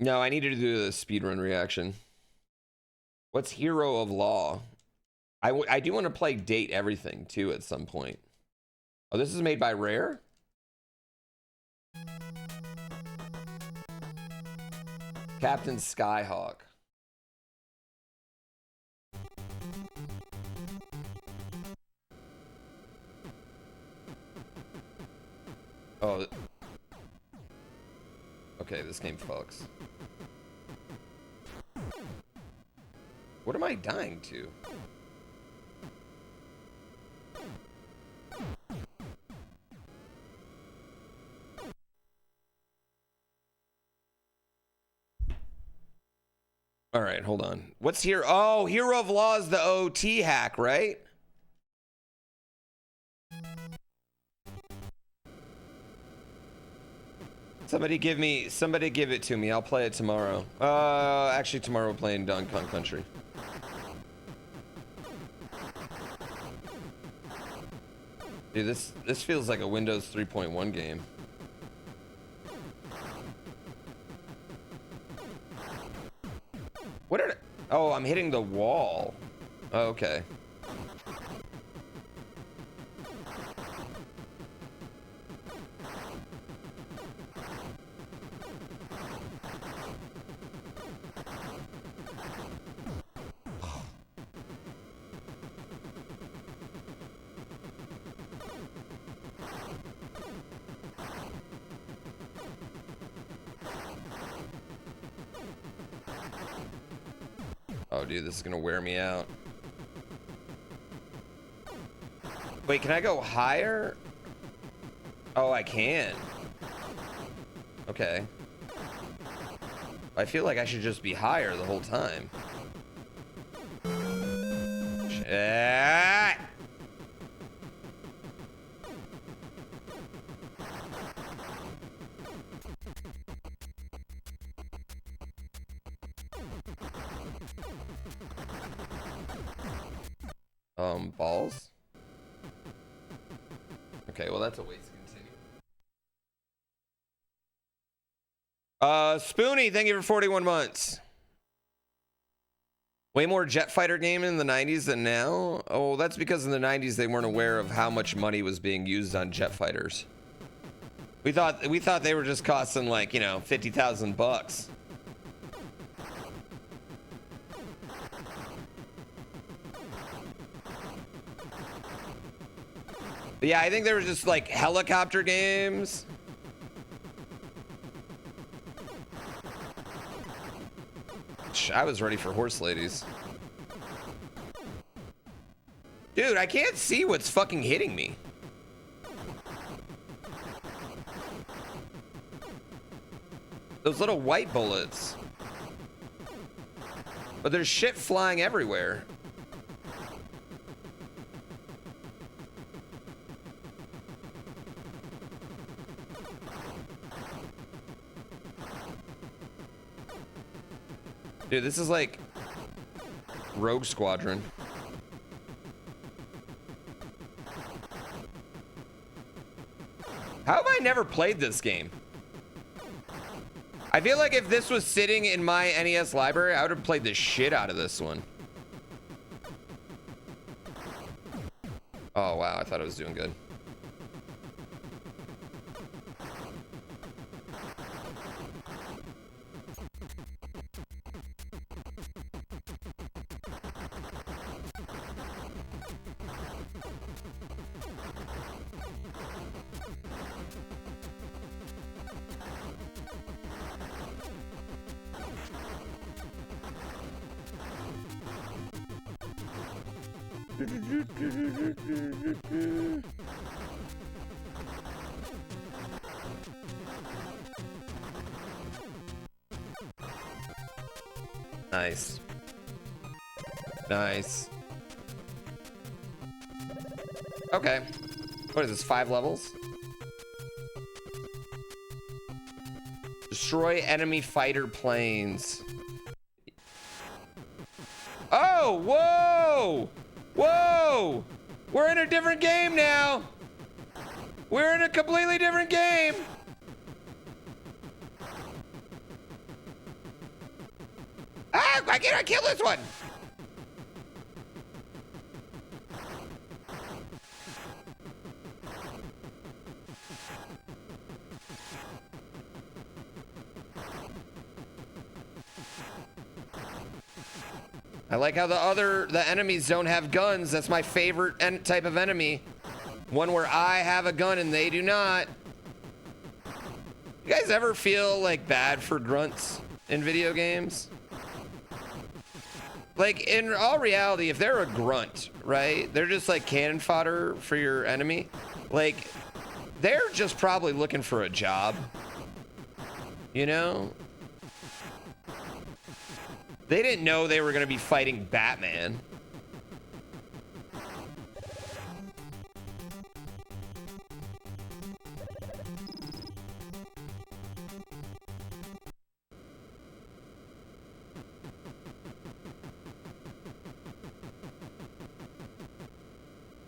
No, I needed to do the speedrun reaction. What's Hero of Law? I do want to play Date Everything too at some point. Oh, this is made by Rare? Captain Skyhawk. Oh. Okay, this game fucks. What am I dying to? All right, hold on. What's here? Oh, Hero of Law is the OT hack, right? Somebody give it to me. I'll play it tomorrow. Actually, tomorrow we're playing Donkey Kong Country. Dude, this feels like a Windows 3.1 game. What are? Oh, I'm hitting the wall. Oh, okay. Oh, dude, this is gonna wear me out. Wait, can I go higher? Oh, I can. Okay. I feel like I should just be higher the whole time. Shit. Balls? Okay, well that's a waste to continue. Spoonie, thank you for 41 months. Way more jet fighter game in the 90s than now? Oh, that's because in the 90s they weren't aware of how much money was being used on jet fighters. We thought they were just costing like, you know, 50,000 bucks. But yeah, I think they were just like helicopter games. I was ready for horse ladies. Dude, I can't see what's fucking hitting me. Those little white bullets. But there's shit flying everywhere. Dude, this is like Rogue Squadron. How have I never played this game? I feel like if this was sitting in my NES library, I would have played the shit out of this one. Oh, wow. I thought I was doing good. Nice. Nice. Okay. What is this, 5 levels? Destroy enemy fighter planes. Oh, whoa! Whoa! We're in a different game now! We're in a completely different game! Ah, I cannot kill this one. I like how the enemies don't have guns. That's my favorite type of enemy. One where I have a gun and they do not. You guys ever feel like bad for grunts in video games? Like in all reality, if they're a grunt, right? They're just like cannon fodder for your enemy. Like they're just probably looking for a job. You know? They didn't know they were going to be fighting Batman.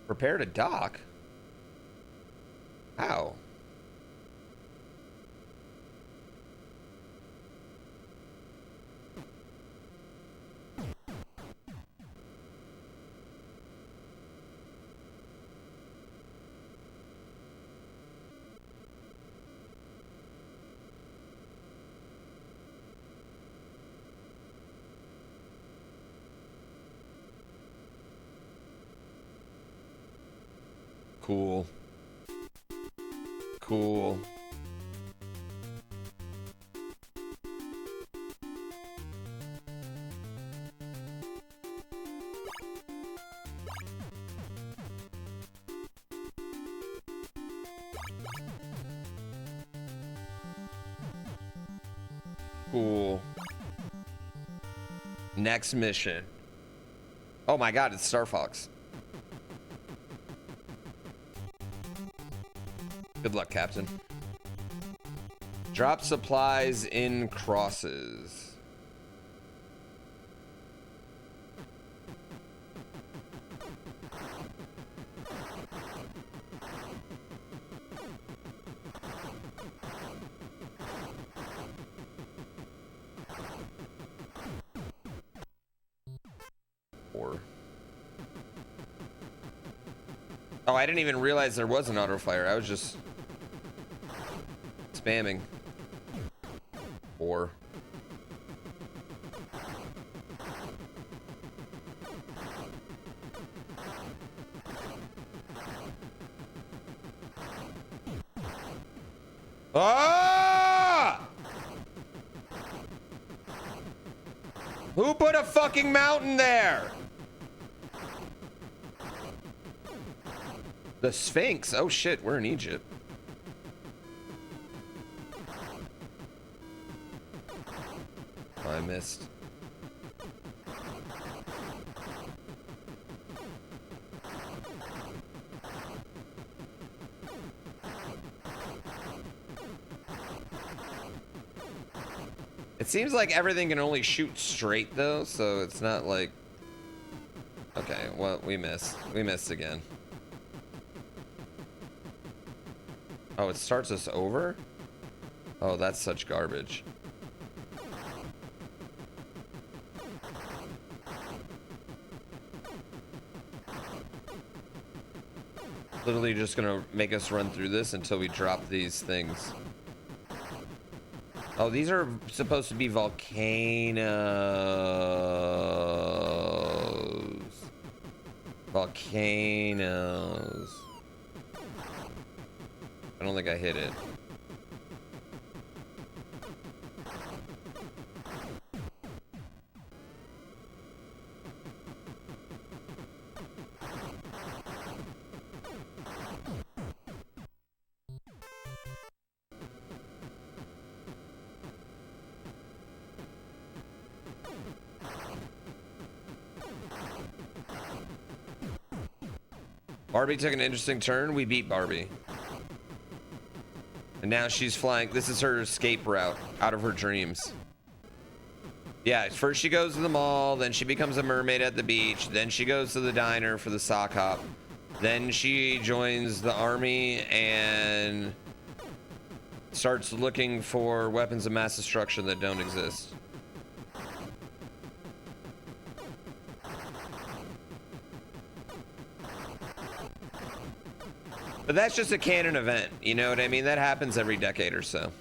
Prepare to dock? How? Cool. Cool. Cool. Next mission. Oh my god, it's Star Fox. Good luck, Captain. Drop supplies in crosses. Oh, I didn't even realize there was an auto fire. I was just spamming. 4. Ah! Who put a fucking mountain there? The Sphinx. Oh shit, we're in Egypt. Oh, I missed. It seems like everything can only shoot straight though, so it's not like... Okay, well, we missed. We missed again. Oh, it starts us over? Oh, that's such garbage. Literally just gonna make us run through this until we drop these things. Oh, these are supposed to be volcanoes. Volcanoes. I don't think I hit it. Barbie took an interesting turn. We beat Barbie. And now she's flying. This is her escape route out of her dreams. Yeah, first she goes to the mall, then she becomes a mermaid at the beach, then she goes to the diner for the sock hop, then she joins the army and starts looking for weapons of mass destruction that don't exist. But that's just a canon event, you know what I mean? That happens every decade or so.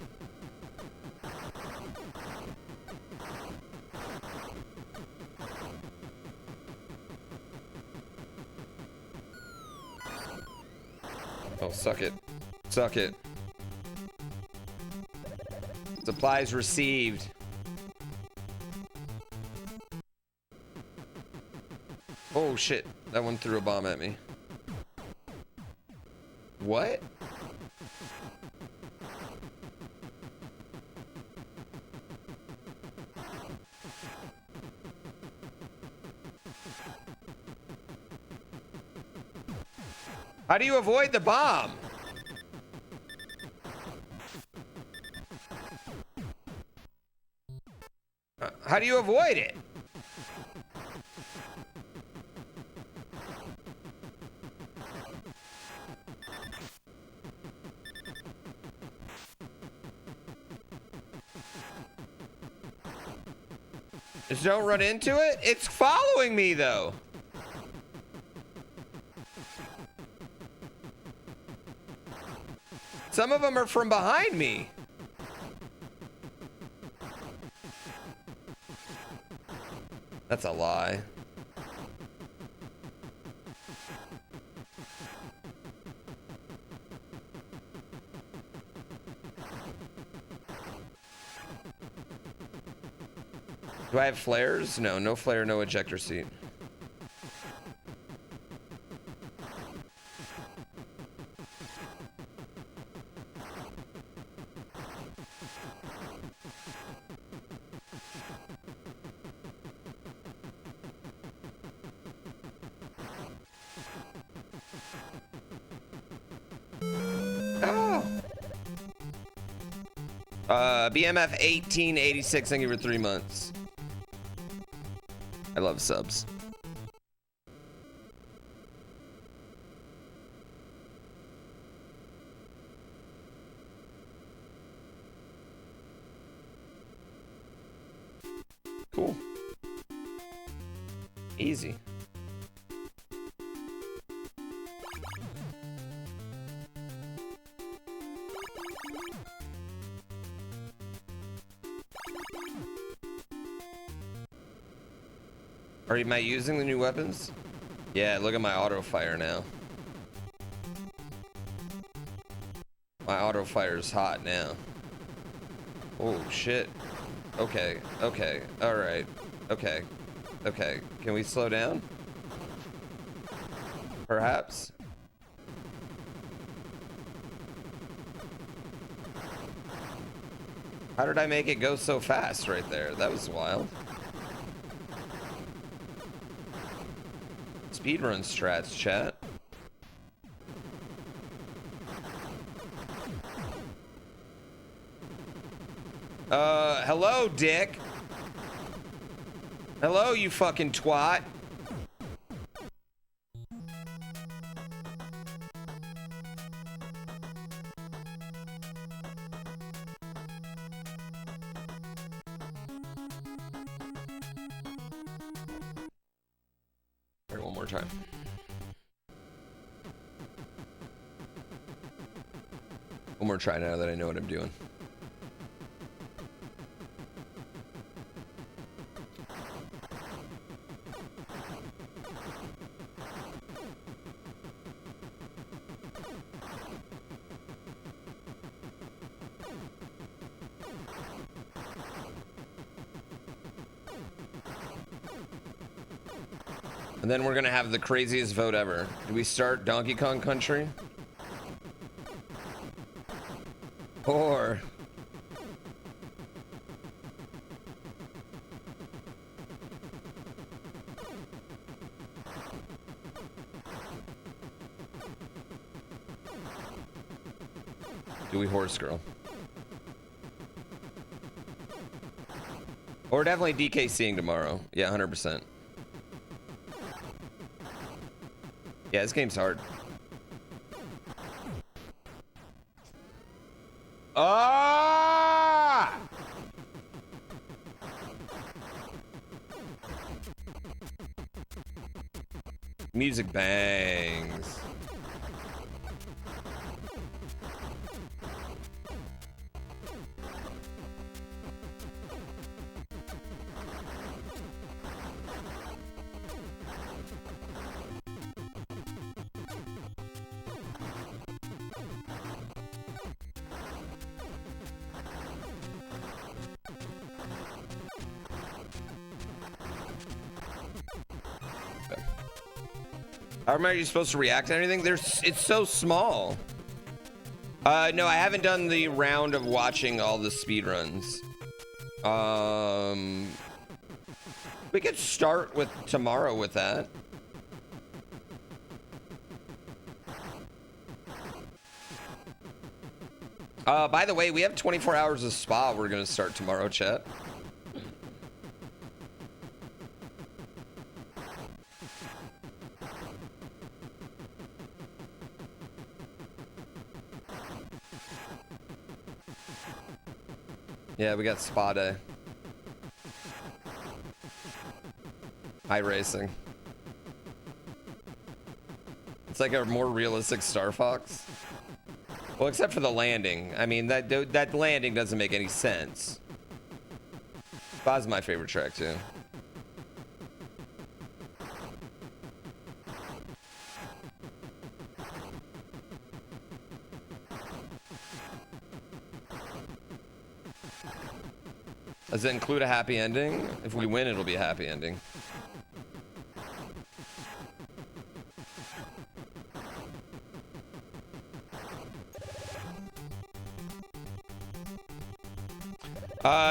Oh, suck it. Suck it. Supplies received. Oh shit, that one threw a bomb at me. What? How do you avoid the bomb? How do you avoid it? Just don't run into it? It's following me though. Some of them are from behind me. That's a lie. Do I have flares? No, no flare, no ejector seat. BMF 1886, thank you for 3 months. I love subs. Cool. Easy. Am I using the new weapons? Yeah, look at my auto fire now. My auto fire is hot now. Oh shit. Okay, okay, alright. Okay, okay. Can we slow down? Perhaps? How did I make it go so fast right there? That was wild. Speedrun strats, chat. Hello, dick. Hello, you fucking twat. One more time. One more try now that I know what I'm doing. And then we're gonna have the craziest vote ever. Do we start Donkey Kong Country? Or do we Horse Girl? Or definitely DKCing tomorrow. Yeah, 100%. Yeah, this game's hard. Ah! Music bangs. How are you supposed to react to anything? It's so small. No, I haven't done the round of watching all the speedruns. We could start with tomorrow with that. By the way, we have 24 hours of spa. We're gonna start tomorrow, chat. Yeah, we got spa day. iRacing. It's like a more realistic Star Fox. Well, except for the landing. I mean, that landing doesn't make any sense. Spa's my favorite track too. Does it include a happy ending? If we win, it'll be a happy ending.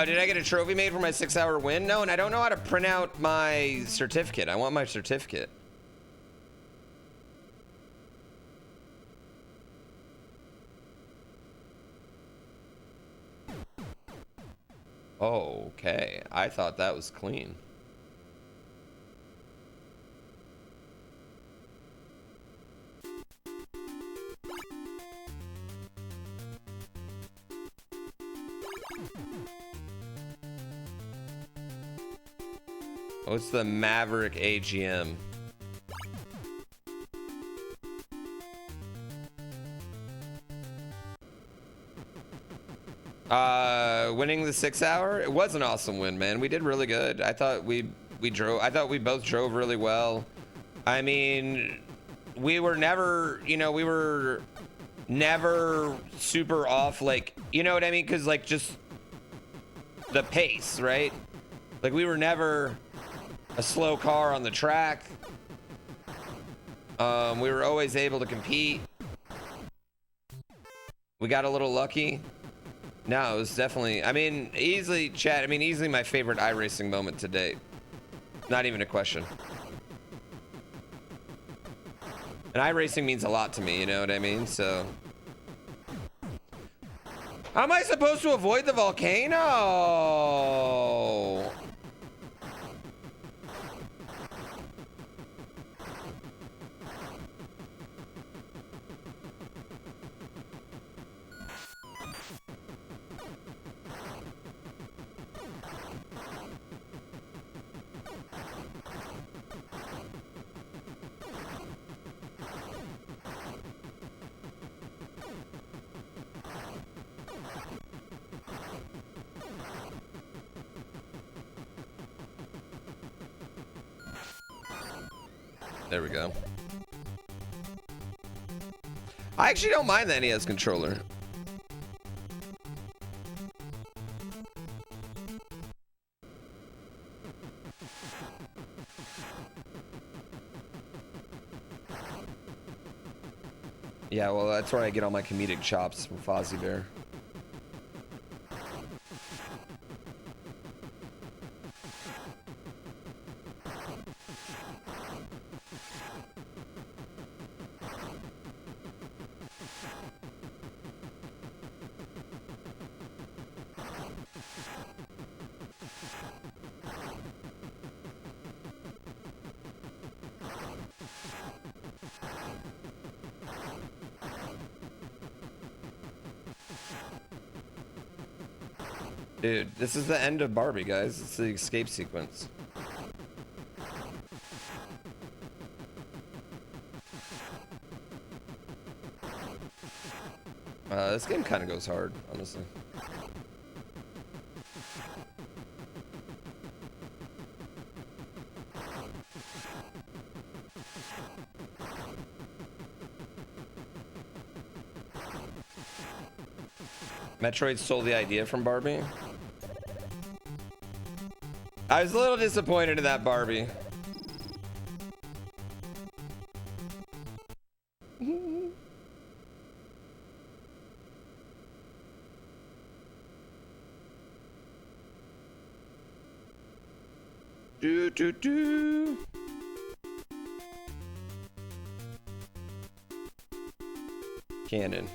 Did I get a trophy made for my 6-hour win? No, and I don't know how to print out my certificate. I want my certificate. Okay, I thought that was clean. What's the Maverick AGM? Winning the 6-hour? It was an awesome win, man. We did really good. I thought we both drove really well. I mean, we were never, you know, we were never super off, like, you know what I mean? Because, like, just the pace, right? Like, we were never a slow car on the track. We were always able to compete. We got a little lucky. No, it was definitely, I mean, easily, chat, I mean, easily my favorite iRacing moment to date. Not even a question. And iRacing means a lot to me, you know what I mean? So. How am I supposed to avoid the volcano? There we go. I actually don't mind the NES controller. Yeah, well, that's where I get all my comedic chops from Fozzie Bear. Dude, this is the end of Barbie, guys. It's the escape sequence. This game kind of goes hard, honestly. Metroid stole the idea from Barbie. I was a little disappointed in that Barbie. Do do do. Cannon.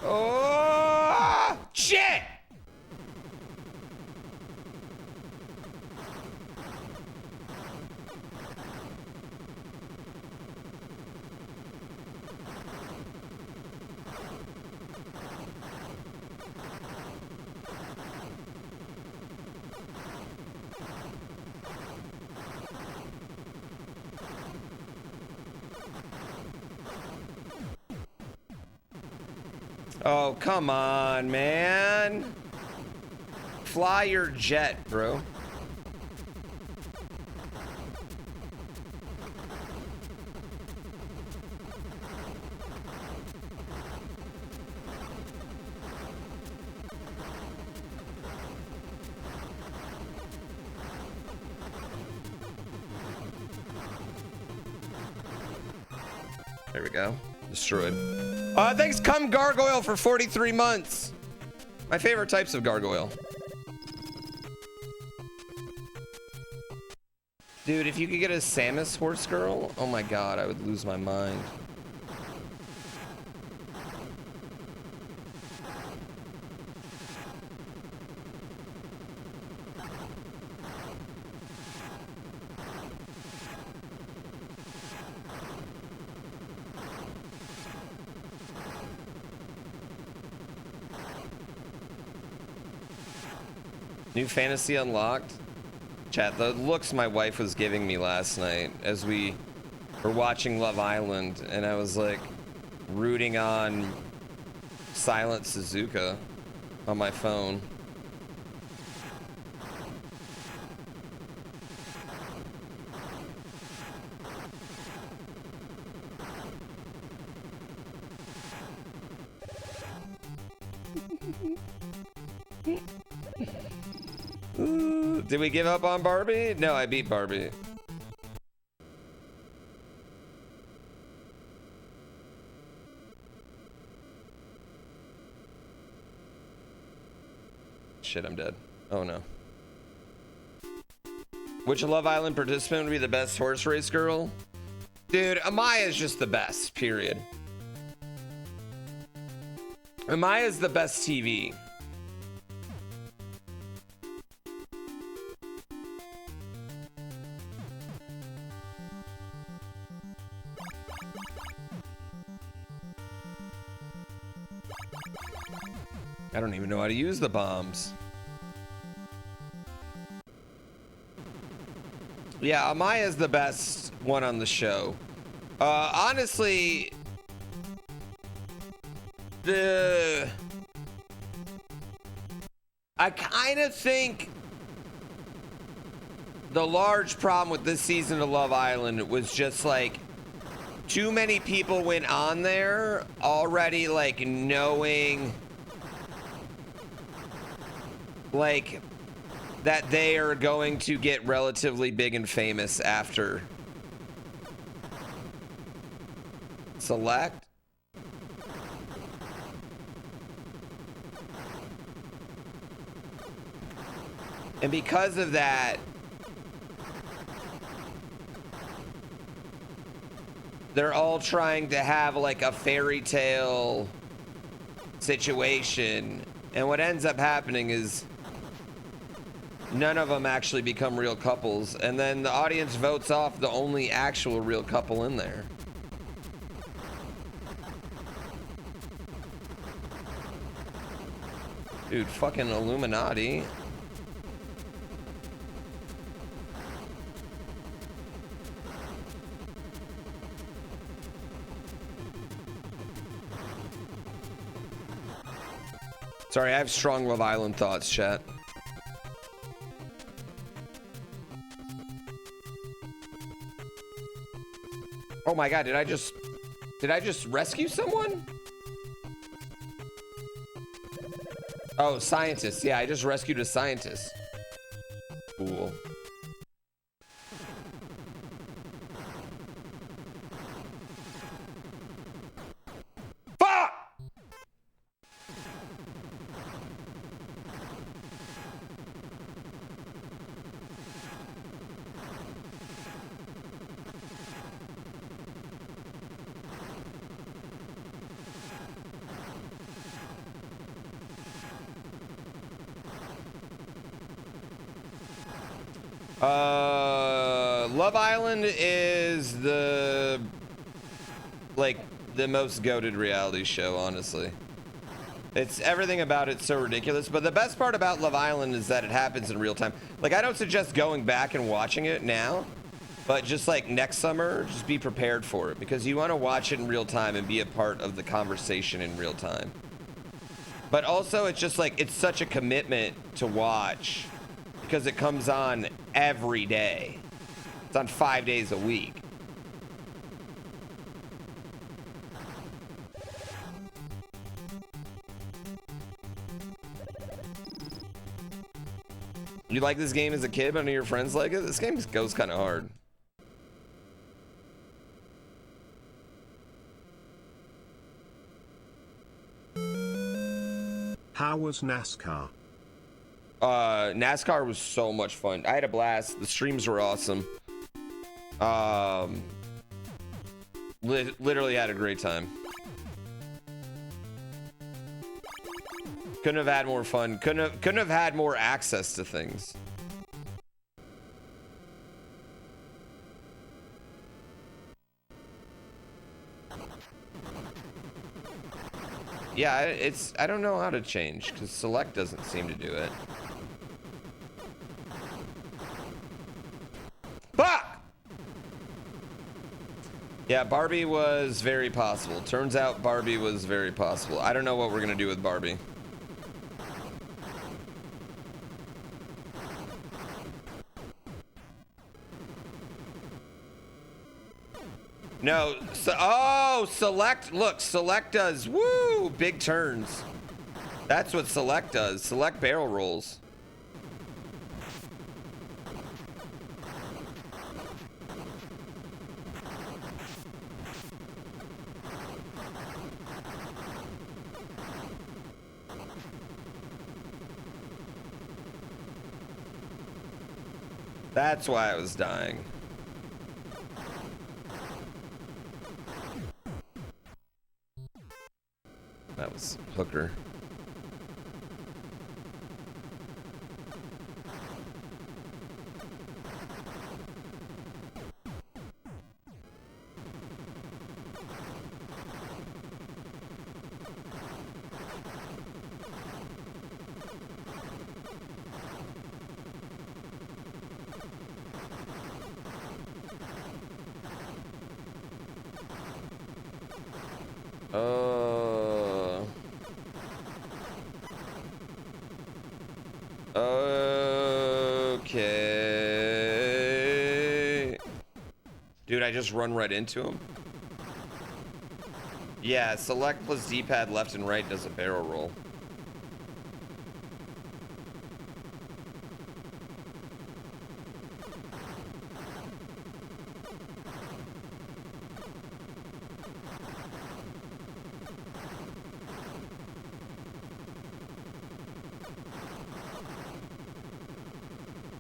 Oh, shit! Oh, come on, man. Fly your jet, bro. There we go. Destroyed. Thanks, Come Gargoyle, for 43 months. My favorite types of gargoyle. Dude, if you could get a Samus horse girl, oh my god, I would lose my mind. New fantasy unlocked. Chat, the looks my wife was giving me last night as we were watching Love Island, and I was like rooting on Silent Suzuka on my phone. Did we give up on Barbie? No, I beat Barbie. Shit, I'm dead. Oh no. Which Love Island participant would be the best horse race girl? Dude, Amaya is just the best, period. Amaya is the best TV. I don't even know how to use the bombs. Yeah, Amaya is the best one on the show. Honestly, I kind of think the large problem with this season of Love Island was just like too many people went on there already, like knowing like that they are going to get relatively big and famous after. Select. And because of that, they're all trying to have like a fairy tale situation. And what ends up happening is none of them actually become real couples, and then the audience votes off the only actual real couple in there. Dude, fucking Illuminati. Sorry, I have strong Love Island thoughts, chat. Oh my god, did I just rescue someone? Oh, scientist. Yeah, I just rescued a scientist. Cool. Fuck! Love Island is the most goated reality show, honestly. It's everything about it's so ridiculous, but the best part about Love Island is that it happens in real time. Like, I don't suggest going back and watching it now, but just like next summer, just be prepared for it, because you want to watch it in real time and be a part of the conversation in real time. But also, it's just like, it's such a commitment to watch because it comes on every day. It's on 5 days a week. You like this game as a kid, but none of your friends like it? This game goes kind of hard. How was NASCAR? NASCAR was so much fun. I had a blast. The streams were awesome. Literally had a great time. Couldn't have had more fun. Couldn't have had more access to things. Yeah, I don't know how to change because select doesn't seem to do it. Fuck! Yeah, Barbie was very possible. Turns out Barbie was very possible. I don't know what we're gonna do with Barbie. No, so, oh, select, look, select does, woo, big turns. That's what select does. Select barrel rolls. That's why I was dying. That was hooker. Okay. Dude, I just run right into him. Yeah, select plus D-pad left and right does a barrel roll.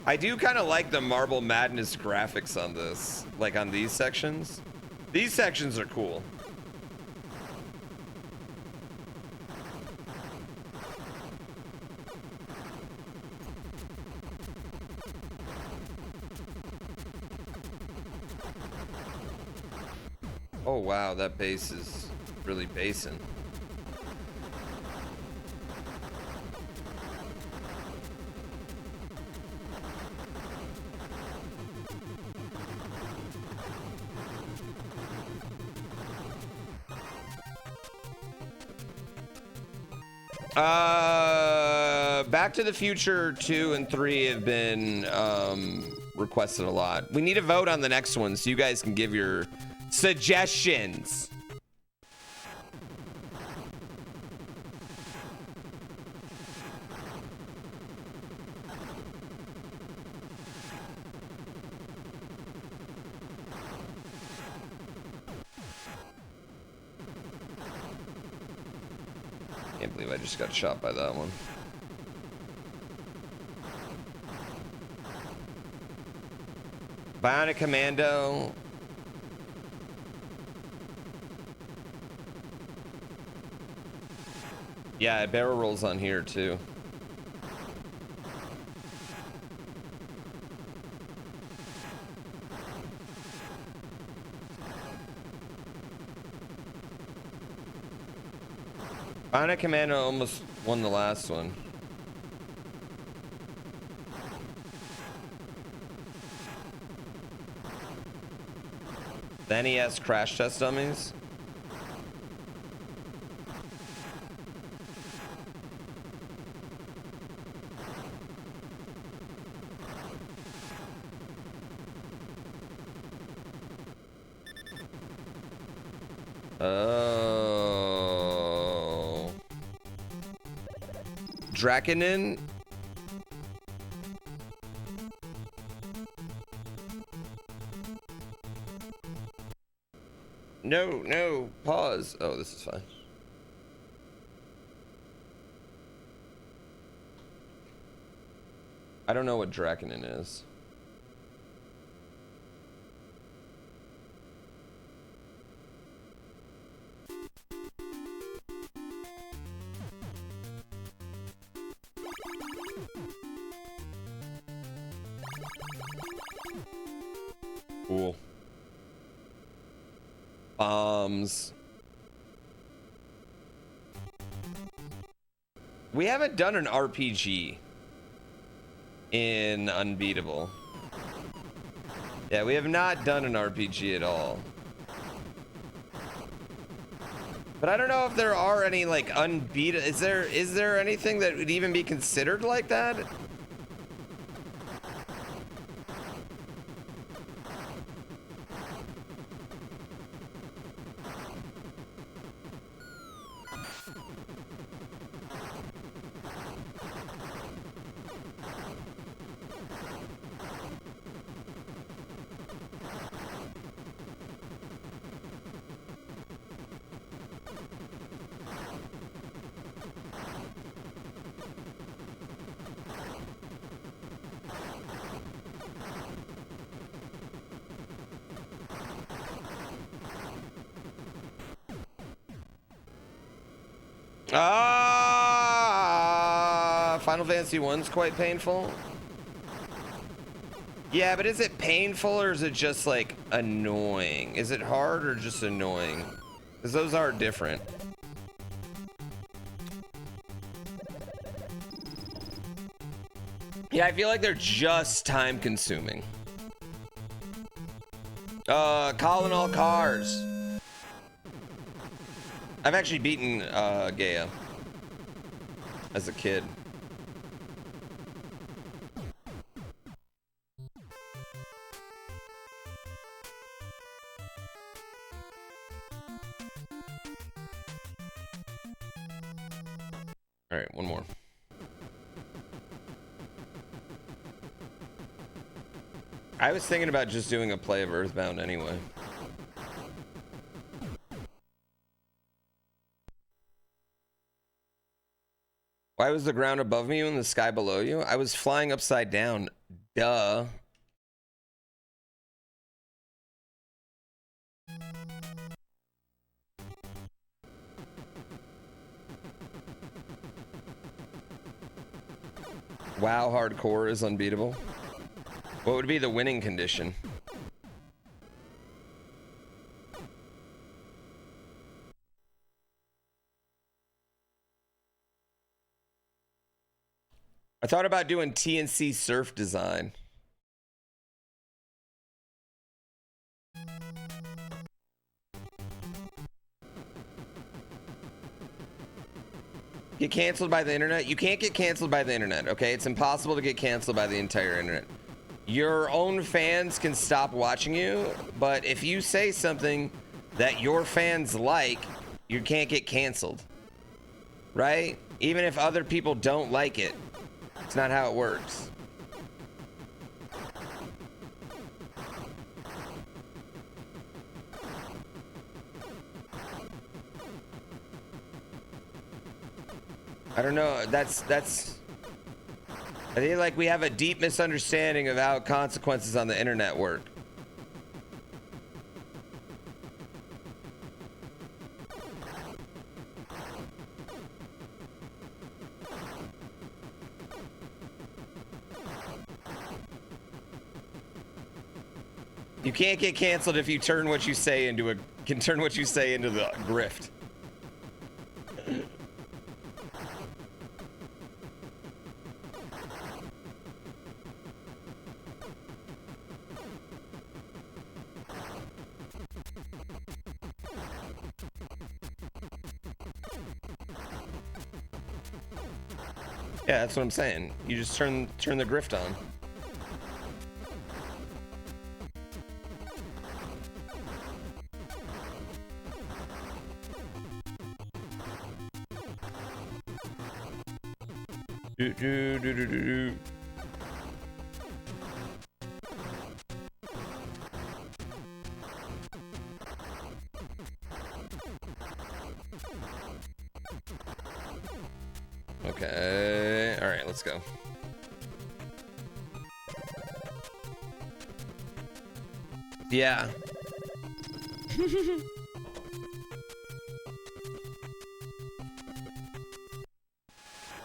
I do kind of like the Marble Madness graphics on this, like on these sections. These sections are cool. Oh wow, that bass is really bassing. Back to the Future 2 and 3 have been requested a lot. We need a vote on the next one so you guys can give your suggestions. Can't believe I just got shot by that one. Bionic Commando. Yeah, barrel rolls on here too. Bionic Commando almost won the last one. The NES crash test dummies. Oh. Drakenin? No, no, pause. Oh, this is fine. I don't know what Drakenin is. Cool. Bombs. We haven't done an RPG in Unbeatable. Yeah, we have not done an RPG at all. But I don't know if there are any like unbeatable. Is there anything that would even be considered like that? Final Fantasy 1's quite painful. Yeah, but is it painful or is it just like annoying? Is it hard or just annoying? Because those are different. Yeah, I feel like they're just time consuming. Calling all cars. I've actually beaten Gaia as a kid. All right, one more. I was thinking about just doing a play of Earthbound anyway. Why was the ground above me and the sky below you? I was flying upside down. Duh. Wow, hardcore is unbeatable. What would be the winning condition? I thought about doing TNC surf design. Get canceled by the internet? You can't get canceled by the internet, okay? It's impossible to get canceled by the entire internet. Your own fans can stop watching you, but if you say something that your fans like, you can't get canceled. Right? Even if other people don't like it. It's not how it works. I don't know. That's I think like we have a deep misunderstanding of how consequences on the internet work. You can't get canceled if you turn what you say into the grift. Yeah, that's what I'm saying. You just turn the grift on. Do do do do do do. Okay. All right, let's go. Yeah.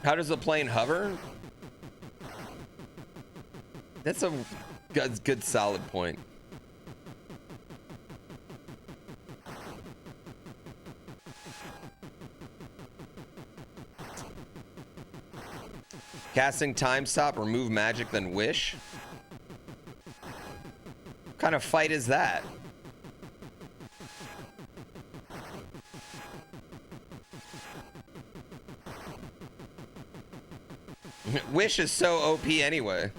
How does the plane hover? That's a good solid point. Casting time stop, remove magic, then wish? What kind of fight is that? Wish is so OP anyway.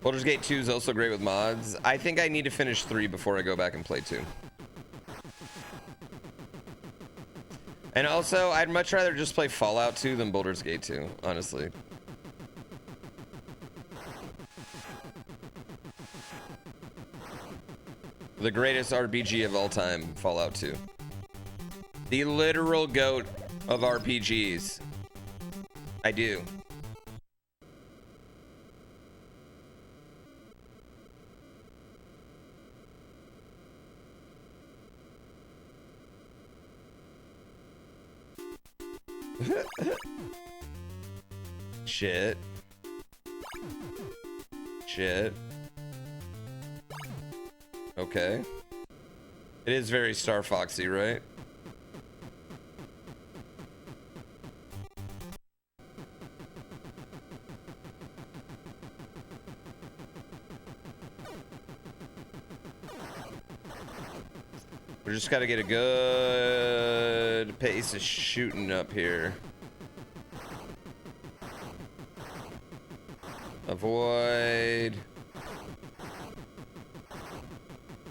Baldur's Gate 2 is also great with mods. I think I need to finish 3 before I go back and play 2. And also, I'd much rather just play Fallout 2 than Baldur's Gate 2, honestly. The greatest RPG of all time, Fallout 2. The literal GOAT of RPGs. I do. Shit. Shit. Okay. It is very Star Foxy, right? We just gotta get a good pace of shooting up here. Avoid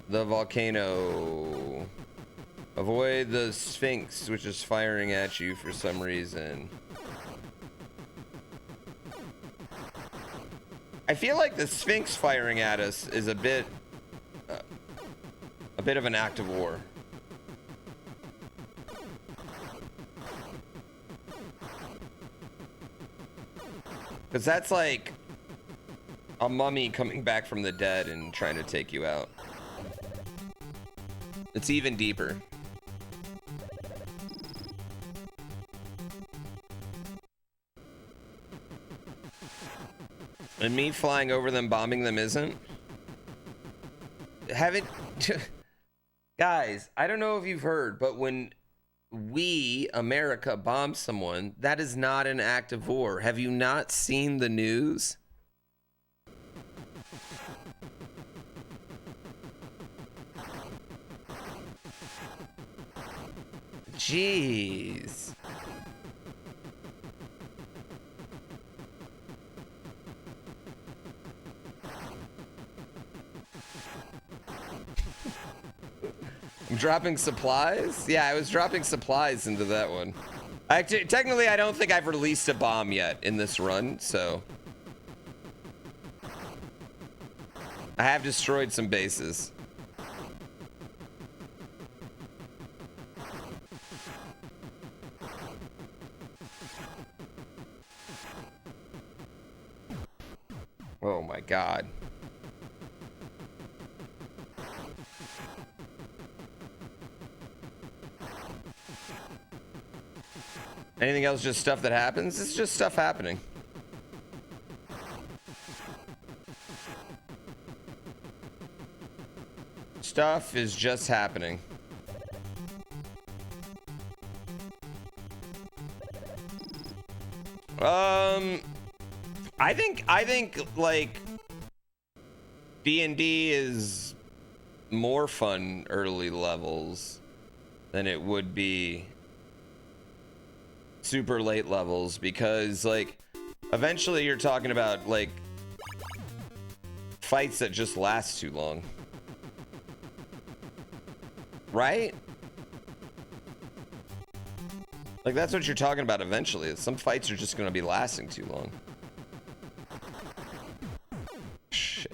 the volcano. Avoid the Sphinx, which is firing at you for some reason. I feel like the Sphinx firing at us is a bit of an act of war. Because that's like a mummy coming back from the dead and trying to take you out. It's even deeper. And me flying over them, bombing them isn't. Haven't... Guys, I don't know if you've heard, but when we, America, bomb someone, that is not an act of war. Have you not seen the news? Jeez. I'm dropping supplies? Yeah, I was dropping supplies into that one. Technically, I don't think I've released a bomb yet in this run, so. I have destroyed some bases. Oh my God. Anything else? Just stuff that happens? It's just stuff happening. Stuff is just happening. I think like D&D is more fun early levels than it would be super late levels, because like eventually you're talking about like fights that just last too long, right? Like that's what you're talking about eventually. Some fights are just going to be lasting too long. Shit.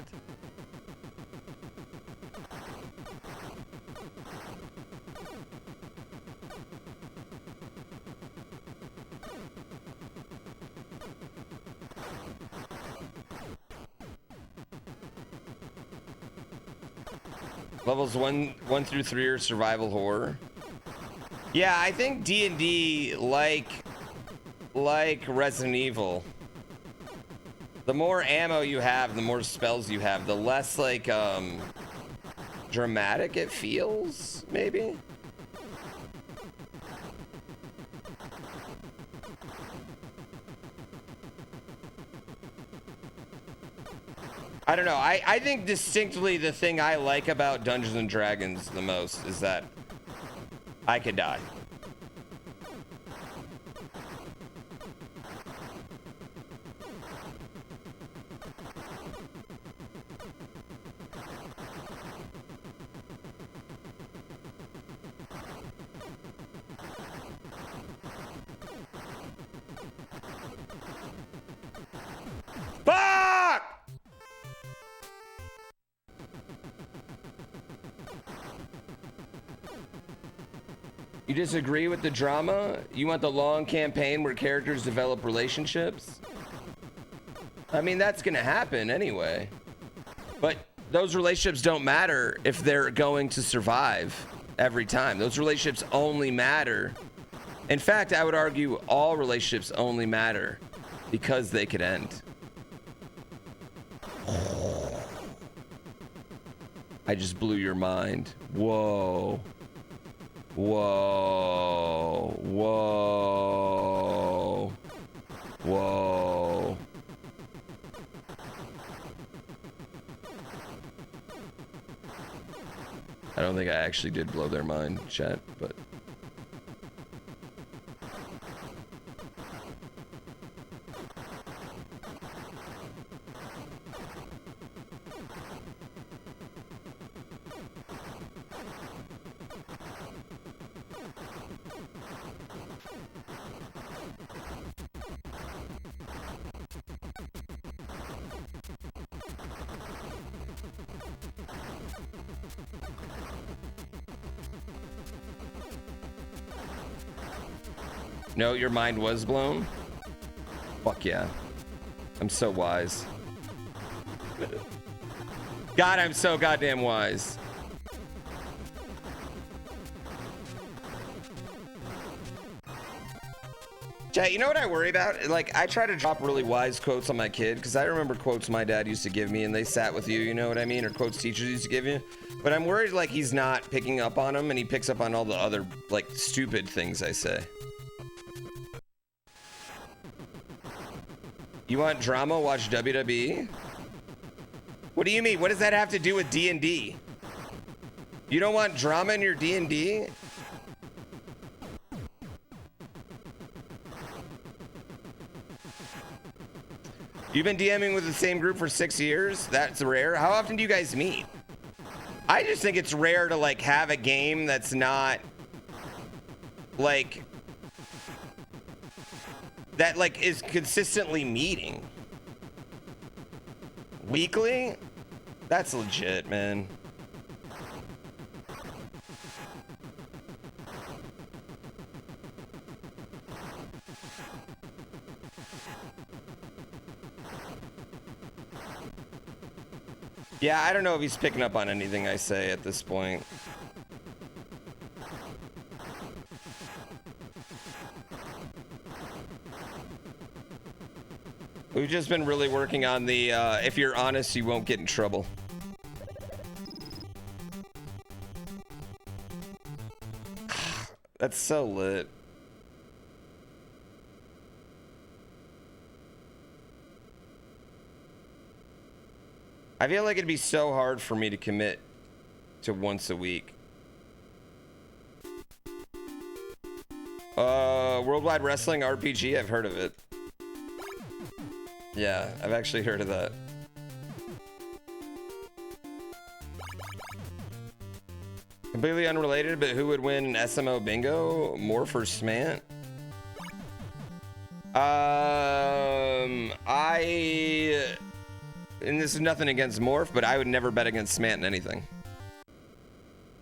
Levels 1 through 3 are survival horror. Yeah, I think D&D, like Resident Evil, the more ammo you have, the more spells you have, the less like dramatic it feels, maybe. I don't know. I think distinctly the thing I like about Dungeons and Dragons the most is that I could die. Fuck! You disagree with the drama? You want the long campaign where characters develop relationships? I mean, that's gonna happen anyway. But those relationships don't matter if they're going to survive every time. Those relationships only matter. In fact, I would argue all relationships only matter because they could end. I just blew your mind. Whoa. Whoa. Whoa. Whoa. I don't think I actually did blow their mind, chat, but... No, your mind was blown? Fuck yeah. I'm so wise. God, I'm so goddamn wise. Chat, you know what I worry about? Like, I try to drop really wise quotes on my kid, because I remember quotes my dad used to give me, and they sat with you, you know what I mean? Or quotes teachers used to give you. But I'm worried like he's not picking up on them and he picks up on all the other like stupid things I say. You want drama? Watch WWE? What do you mean? What does that have to do with D&D? You don't want drama in your D&D? You've been DMing with the same group for 6 years? That's rare. How often do you guys meet? I just think it's rare to like have a game that's not like that like is consistently meeting. Weekly? That's legit, man. Yeah, I don't know if he's picking up on anything I say at this point. We've just been really working on the, if you're honest, you won't get in trouble. That's so lit. I feel like it'd be so hard for me to commit to once a week. Worldwide Wrestling RPG, I've heard of it. Yeah, I've actually heard of that. Completely unrelated, but who would win an SMO bingo? Morph or Smant? And this is nothing against Morph, but I would never bet against Smant in anything.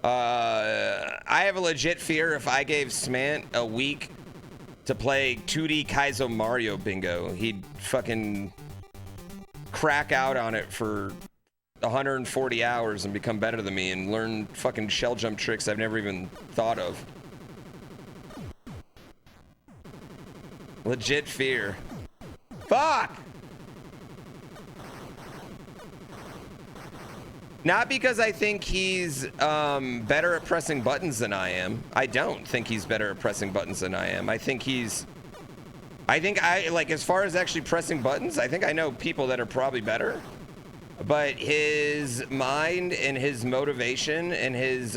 I have a legit fear if I gave Smant a week to play 2D Kaizo Mario bingo, he'd fucking crack out on it for 140 hours and become better than me and learn fucking shell jump tricks I've never even thought of. Legit fear. Fuck! Not because I think he's better at pressing buttons than I am. I don't think he's better at pressing buttons than I am. I think like, as far as actually pressing buttons, I think I know people that are probably better. But his mind and his motivation and his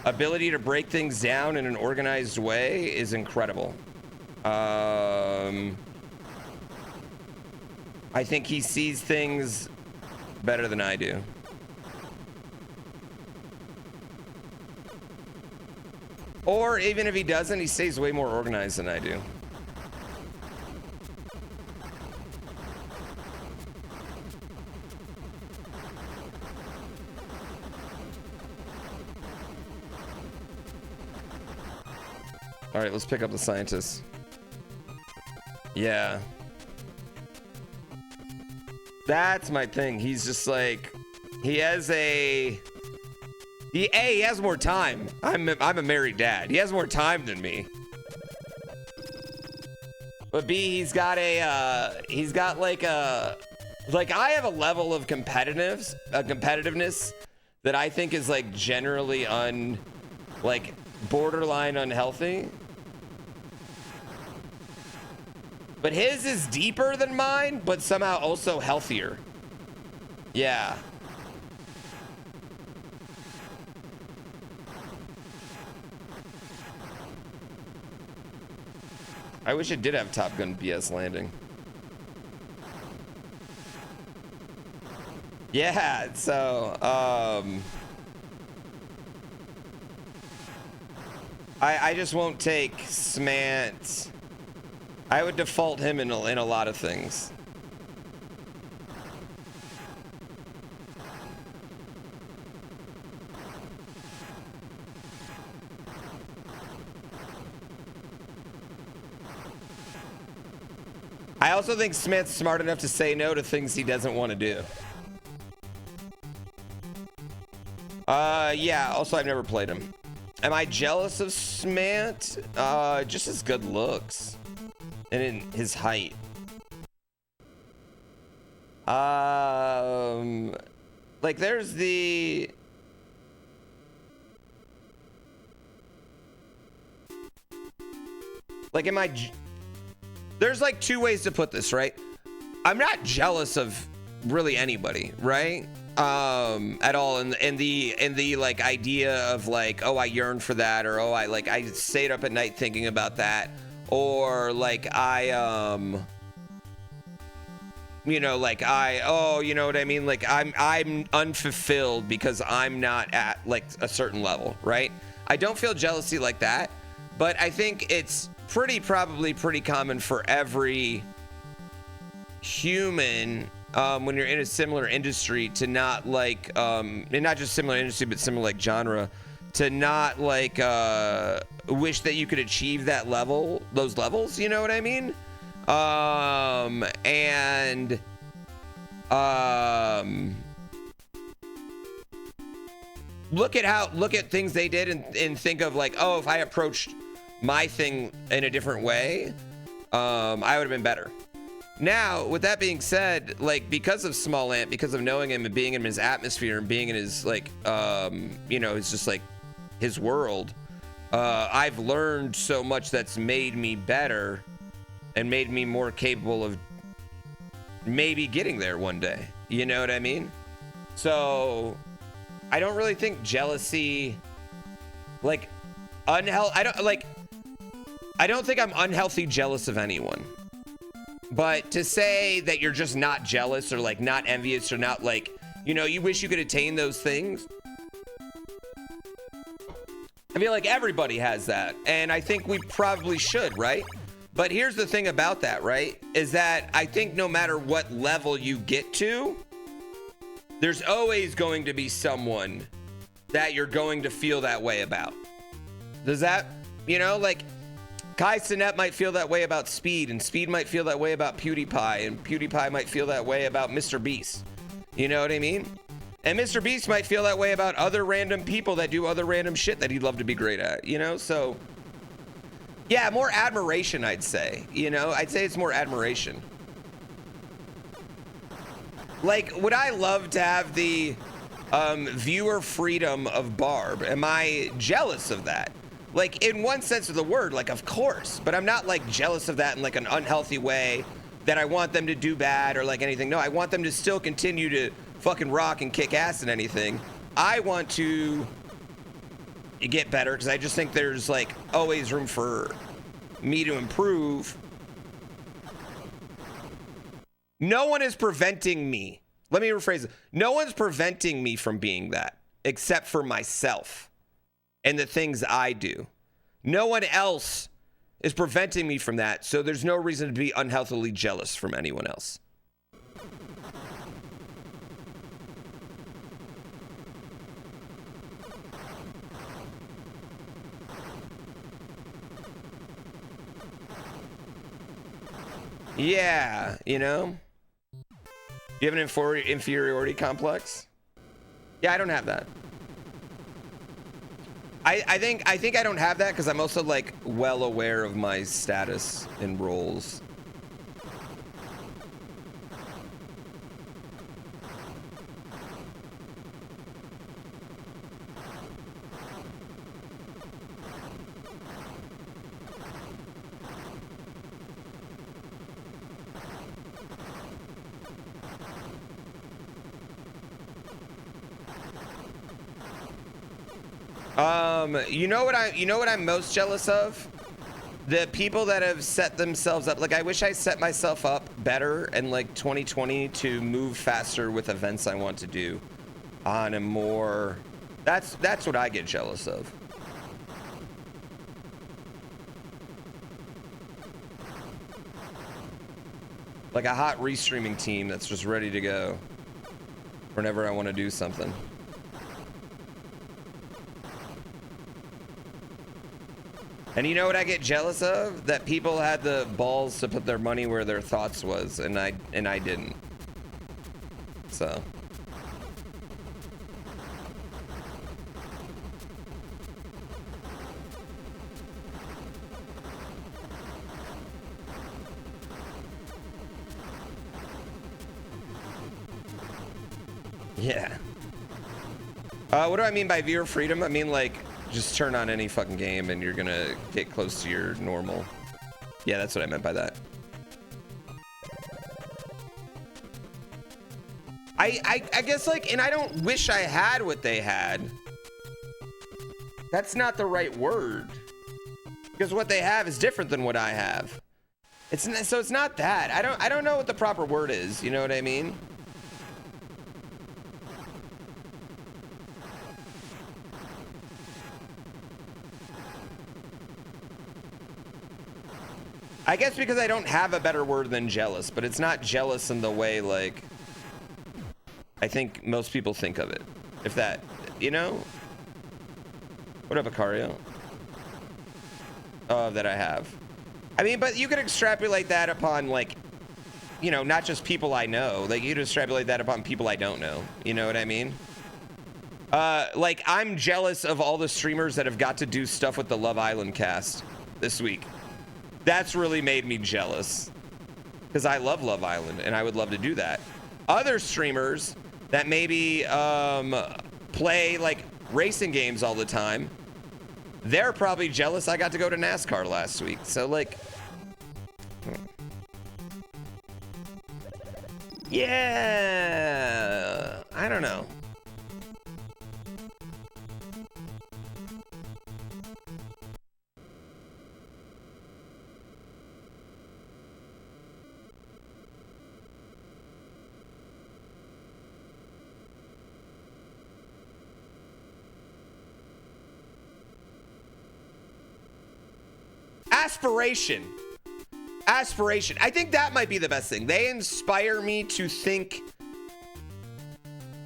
ability to break things down in an organized way is incredible. I think he sees things better than I do. Or even if he doesn't, he stays way more organized than I do. All right, let's pick up the scientist. Yeah. That's my thing. He's just like, he has he has more time. I'm a married dad. He has more time than me. But B, he's got like I have a level of competitiveness that I think is like generally borderline unhealthy. But his is deeper than mine, but somehow also healthier. Yeah. I wish it did have Top Gun BS landing. Yeah, so, I just won't take Smant. I would default him in a lot of things. I also think Smith's smart enough to say no to things he doesn't want to do. Yeah, also I've never played him. Am I jealous of Smant? Just his good looks. And in his height. Like, there's the... Like, there's like two ways to put this, right? I'm not jealous of really anybody, right? At all. And the like idea of like, oh, I yearn for that, or oh, I stayed up at night thinking about that, or like you know, like you know what I mean? Like I'm unfulfilled because I'm not at like a certain level, right? I don't feel jealousy like that, but I think it's probably pretty common for every human when you're in a similar industry to not like and not just similar industry but similar like genre, to not like wish that you could achieve that level, those levels, you know what I mean? And look at things they did and think of like, oh, if I approached my thing in a different way, I would have been better. Now, with that being said, like, because of Small Ant, because of knowing him and being in his atmosphere and being in his like you know, it's just like his world, I've learned so much that's made me better and made me more capable of maybe getting there one day, you know what I mean? So I don't really think jealousy, like, I don't think I'm unhealthy jealous of anyone. But to say that you're just not jealous or like not envious or not like, you know, you wish you could attain those things, I feel like everybody has that, and I think we probably should, right? But here's the thing about that, right? Is that I think no matter what level you get to, there's always going to be someone that you're going to feel that way about. Does that, you know, like Kai Cenat might feel that way about Speed, and Speed might feel that way about PewDiePie, and PewDiePie might feel that way about Mr. Beast. You know what I mean? And Mr. Beast might feel that way about other random people that do other random shit that he'd love to be great at, you know? So yeah, more admiration, I'd say. You know, I'd say it's more admiration. Like, would I love to have the viewer freedom of Barb? Am I jealous of that? Like, in one sense of the word, like, of course. But I'm not, like, jealous of that in, like, an unhealthy way that I want them to do bad or, like, anything. No, I want them to still continue to fucking rock and kick ass and anything. I want to get better because I just think there's, like, always room for me to improve. No one is preventing me. Let me rephrase it. No one's preventing me from being that except for myself and the things I do. No one else is preventing me from that, so there's no reason to be unhealthily jealous from anyone else. Yeah, you know? You have an inferiority complex? Yeah, I don't have that. I think I don't have that because I'm also like well aware of my status in roles. You know what I'm most jealous of? The people that have set themselves up. Like, I wish I set myself up better in like 2020 to move faster with events I want to do on a more, that's what I get jealous of. Like a hot restreaming team that's just ready to go whenever I want to do something. And you know what I get jealous of? That people had the balls to put their money where their thoughts was, and I didn't. So. Yeah. What do I mean by viewer freedom? I mean, like, just turn on any fucking game and you're gonna get close to your normal. Yeah, that's what I meant by that. I guess, like, and I don't wish I had what they had. That's not the right word. Because what they have is different than what I have. So it's not that. I don't know what the proper word is. You know what I mean? I guess because I don't have a better word than jealous, but it's not jealous in the way, like, I think most people think of it. If that, you know? What up, Icario? That I have. I mean, but you could extrapolate that upon, like, you know, not just people I know. Like, you could extrapolate that upon people I don't know. You know what I mean? Like, I'm jealous of all the streamers that have got to do stuff with the Love Island cast this week. That's really made me jealous. Because I love Love Island, and I would love to do that. Other streamers that maybe play, like, racing games all the time, they're probably jealous I got to go to NASCAR last week. So, like... yeah... I don't know. Aspiration. I think that might be the best thing. They inspire me to think.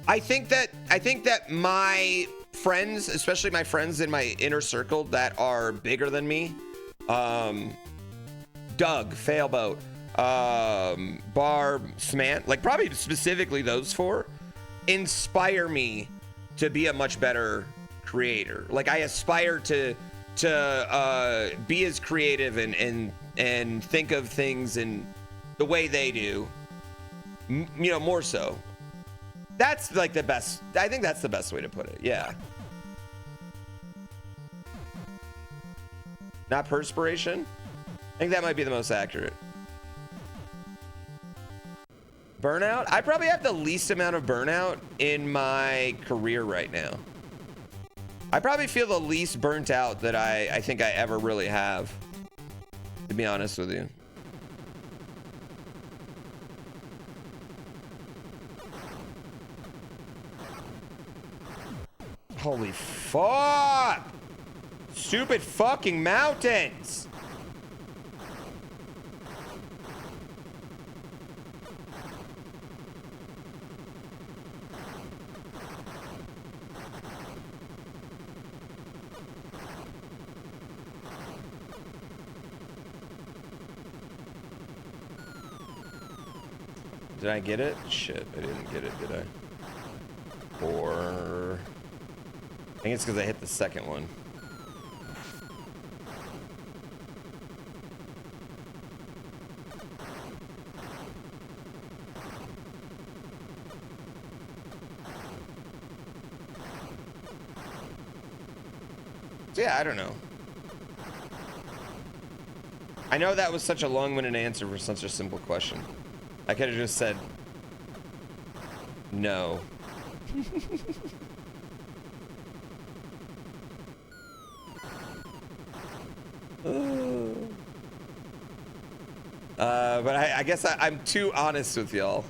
I think that my friends, especially my friends in my inner circle that are bigger than me, Doug, Failboat, Barb, Smant, like probably specifically those four, inspire me to be a much better creator. Like I aspire to be as creative and think of things in the way they do, you know, more so. That's like the best. I think that's the best way to put it. Yeah. Not perspiration. I think that might be the most accurate. Burnout. I probably have the least amount of burnout in my career right now. I probably feel the least burnt out that I think I ever really have, to be honest with you. Holy fuck! Stupid fucking mountains! Did I get it? Shit, I didn't get it, did I? Or... I think it's because I hit the second one. So yeah, I don't know. I know that was such a long-winded answer for such a simple question. I could have just said no. But I guess I'm too honest with y'all.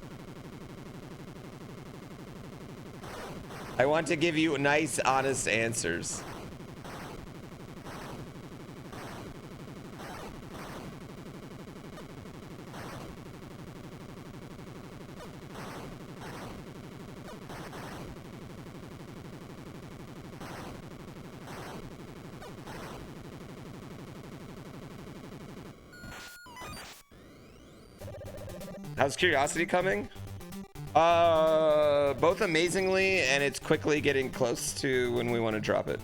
I want to give you nice, honest answers. How's Curiosity coming? Both amazingly, and it's quickly getting close to when we want to drop it.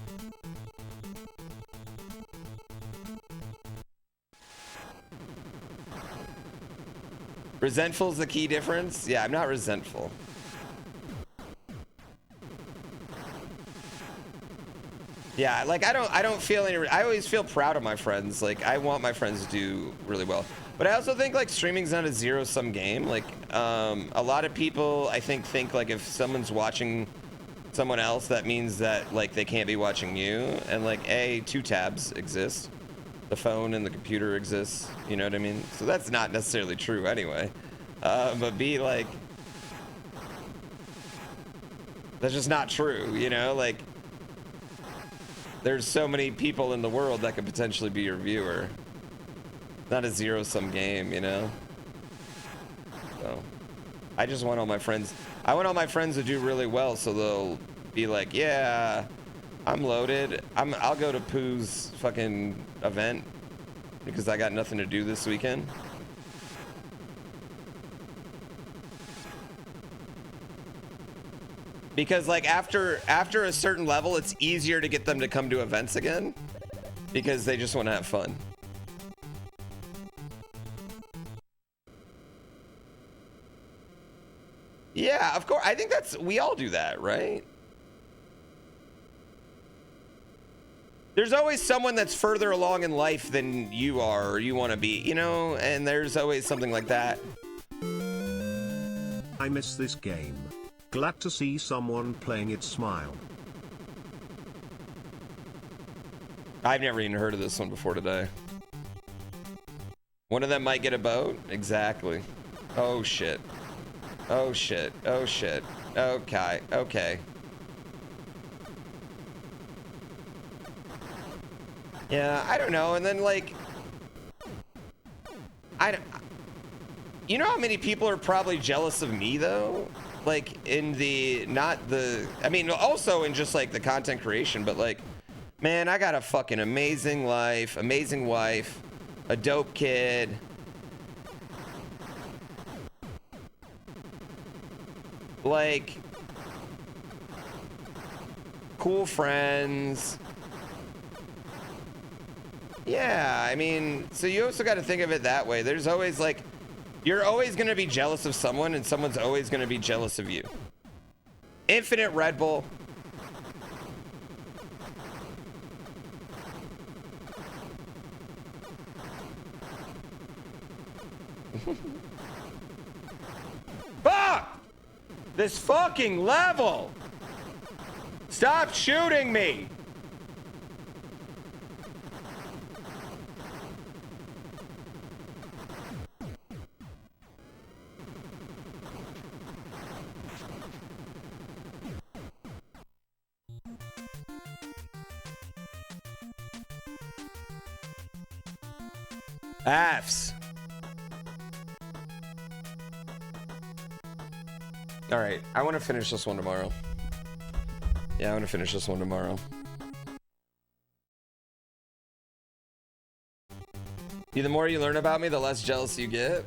Resentful is the key difference? Yeah, I'm not resentful. Yeah, like I don't feel any. I always feel proud of my friends. Like I want my friends to do really well. But I also think like streaming's not a zero-sum game. Like a lot of people I think like if someone's watching someone else, that means that like they can't be watching you. And like two tabs exist. The phone and the computer exists. You know what I mean? So that's not necessarily true anyway. But B, like that's just not true. You know, like there's so many people in the world that could potentially be your viewer. Not a zero-sum game, you know? So I just want all my friends. I want all my friends to do really well, so they'll be like, yeah, I'm loaded. I'll go to Pooh's fucking event because I got nothing to do this weekend. Because like after a certain level, it's easier to get them to come to events again because they just want to have fun. Yeah, of course. I think we all do that, right? There's always someone that's further along in life than you are or you want to be, you know, and there's always something like that. I miss this game. Glad to see someone playing it. Smile. I've never even heard of this one before today. One of them might get a boat? Exactly. Oh shit. Oh shit. Oh shit. Okay. Okay. Yeah, I don't know. And then like, you know how many people are probably jealous of me though? Like I mean, also in just like the content creation, but like, man, I got a fucking amazing life, amazing wife, a dope kid. Like, cool friends. Yeah, I mean, so you also got to think of it that way. There's always like, you're always going to be jealous of someone and someone's always going to be jealous of you. Infinite Red Bull. Fuck! This fucking level! Stop shooting me! Fs. All right, I want to finish this one tomorrow. Yeah, I want to finish this one tomorrow. The more you learn about me, the less jealous you get.